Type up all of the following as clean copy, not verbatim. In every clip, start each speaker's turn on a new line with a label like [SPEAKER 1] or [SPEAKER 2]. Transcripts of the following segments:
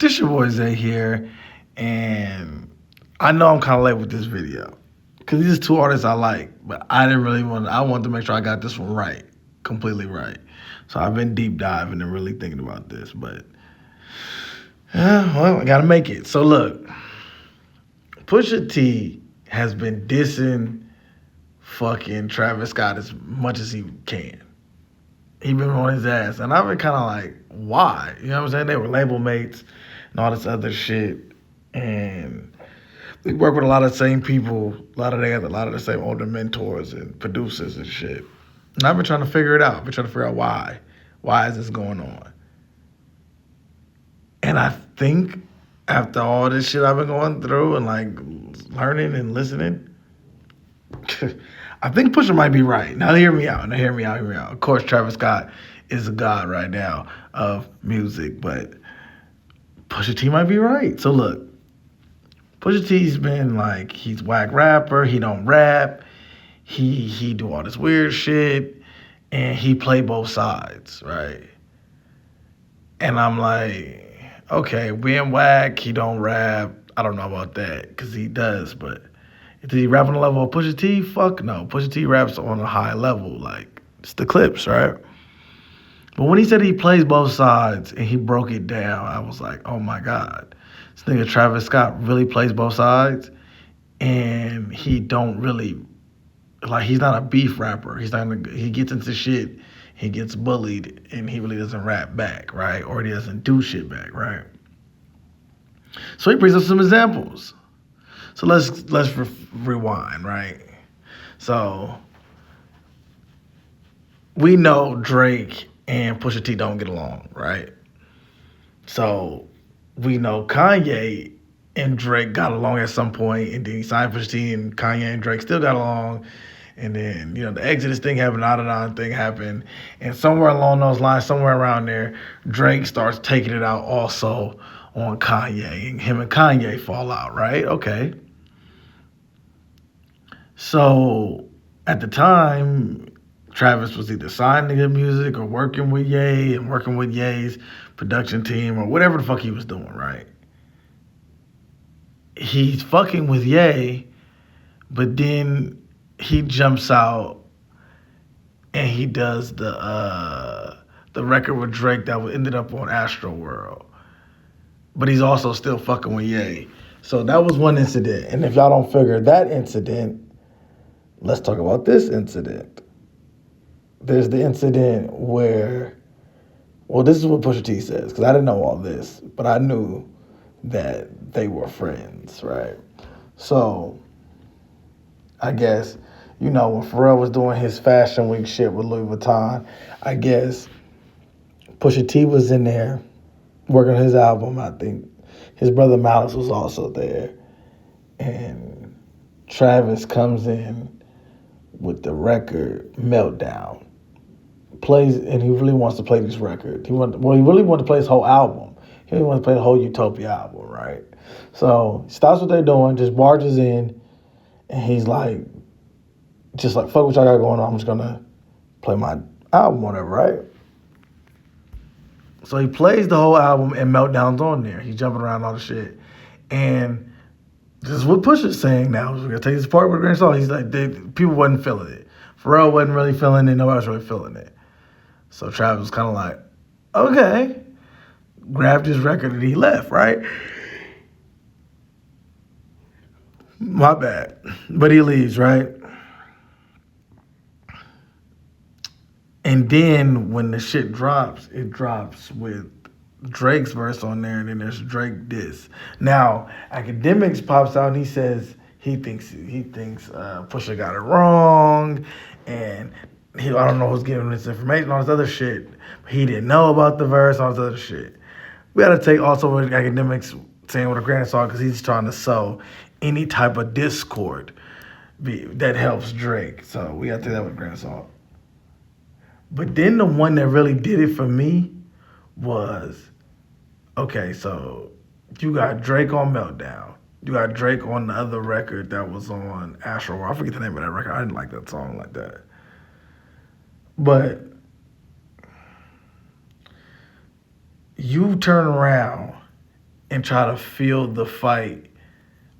[SPEAKER 1] This your boy Zay here, and I know I'm kind of late with this video because these are two artists I like, but I didn't really want. I wanted to make sure I got this one right, completely right. So I've been deep diving and really thinking about this, but well, I gotta make it. So look, Pusha T has been dissing fucking Travis Scott as much as he can. He been on his ass, and I've been kind of like, why? You know what I'm saying? They were label mates and all this other shit, and we work with a lot of the same people. A lot of the same older mentors and producers and shit. And I've been trying to figure it out. I've been trying to figure out why. Why is this going on? And I think after all this shit I've been going through and like learning and listening, I think Pusha might be right. Now hear me out. Hear me out. Of course, Travis Scott is a god right now of music, but Pusha T might be right. So look, Pusha T's been like, he's whack rapper, he don't rap, he do all this weird shit, and he play both sides, right? And I'm like, okay, being whack, he don't rap. I don't know about that, because he does, but did he rap on the level of Pusha T? Fuck no. Pusha T raps on a high level, like, it's the clips, right? But when he said he plays both sides and he broke it down, I was like, oh my God. This nigga Travis Scott really plays both sides, and he don't really, like, he's not a beef rapper. He gets into shit, he gets bullied, and he really doesn't rap back, right? Or he doesn't do shit back, right? So he brings up some examples. So let's rewind, right? So we know Drake and Pusha T don't get along, right? So we know Kanye and Drake got along at some point, and then he signed Pusha T, and Kanye and Drake still got along. And then, the Exodus thing happened, Adidon thing happened. And somewhere along those lines, somewhere around there, Drake starts taking it out also on Kanye. And him and Kanye fall out, right? Okay. So at the time, Travis was either signed to good music or working with Ye and working with Ye's production team or whatever the fuck he was doing, right? He's fucking with Ye, but then he jumps out and he does the record with Drake that ended up on Astro World. But he's also still fucking with Ye. So that was one incident. And if y'all don't figure that incident, let's talk about this incident. There's the incident where, well, this is what Pusha T says, because I didn't know all this, but I knew that they were friends, right? So, I guess, when Pharrell was doing his Fashion Week shit with Louis Vuitton, I guess Pusha T was in there working on his album. I think his brother Malice was also there. And Travis comes in with the record Meltdown. Plays, and he really wants to play this record. He really wanted to play his whole album. He really wanted to play the whole Utopia album, right? So he stops what they're doing, just barges in, and he's like, fuck what y'all got going on. I'm just gonna play my album, whatever, right? So he plays the whole album, and Meltdown's on there. He's jumping around all the shit, and this is what Pusha's saying now. We're gonna take this part with a grain of salt. He's like, people wasn't feeling it. Pharrell wasn't really feeling it. Nobody was really feeling it. So Travis was kind of like, okay. Grabbed his record and he left, right? My bad. But he leaves, right? And then when the shit drops, it drops with Drake's verse on there, and then there's Drake diss. Now, Academics pops out and he says he thinks Pusha got it wrong, and I don't know who's giving him this information, all this other shit. He didn't know about the verse, all this other shit. We gotta take also what Academics saying with a grain of salt, because he's trying to sow any type of discord that helps Drake. So we gotta take that with a grain of salt. But then the one that really did it for me was, okay, so you got Drake on Meltdown. You got Drake on the other record that was on Astro World. I forget the name of that record. I didn't like that song like that. But you turn around and try to field the fight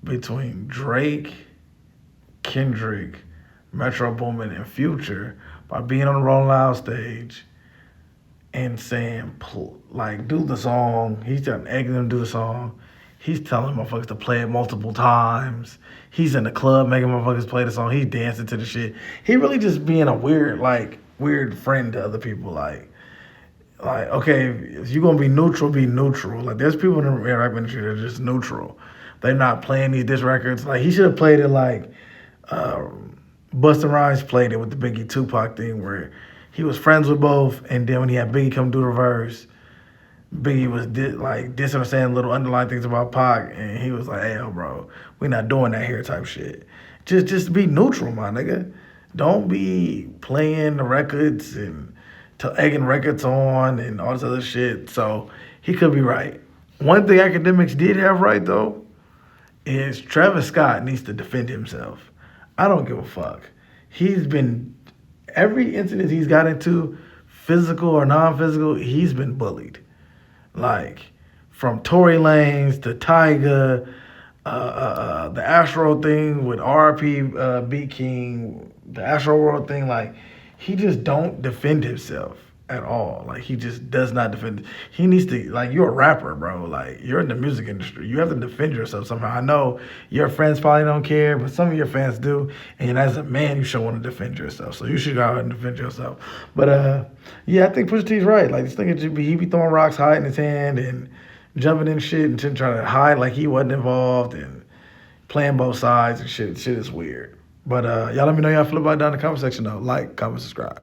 [SPEAKER 1] between Drake, Kendrick, Metro Boomin, and Future by being on the Rolling Loud stage and saying, like, do the song. He's telling egging them to do the song. He's telling motherfuckers to play it multiple times. He's in the club making motherfuckers play the song. He's dancing to the shit. He really just being a weird friend to other people. Okay, if you're gonna be neutral, be neutral. Like, there's people in the rap industry that are just neutral. They're not playing these diss records. Like, he should have played it like Busta Rhymes played it with the Biggie Tupac thing, where he was friends with both, and then when he had Biggie come do the verse, Biggie was dissing or saying little underlying things about Pac, and he was like, "Hey, yo, bro, we not doing that here," type shit. Just be neutral, my nigga. Don't be playing the records and egging records on and all this other shit. So he could be right. One thing academics did have right though is Travis Scott needs to defend himself. I don't give a fuck. He's been every incident he's got into, physical or non-physical, he's been bullied. Like, from Tory Lanez to Tyga, the Astro thing with RP B King, the Astro World thing, like, he just don't defend himself at all. Like, he just does not defend. He needs to, like, you're a rapper, bro. Like, you're in the music industry. You have to defend yourself somehow. I know your friends probably don't care, but some of your fans do. And as a man, you should want to defend yourself. So you should go out and defend yourself. But yeah, I think Pusha T's right. Like, this nigga he be throwing rocks high in his hand and jumping in shit and trying to hide like he wasn't involved and playing both sides and shit. Shit is weird. But y'all let me know y'all feel about it down in the comment section though. Like, comment, subscribe.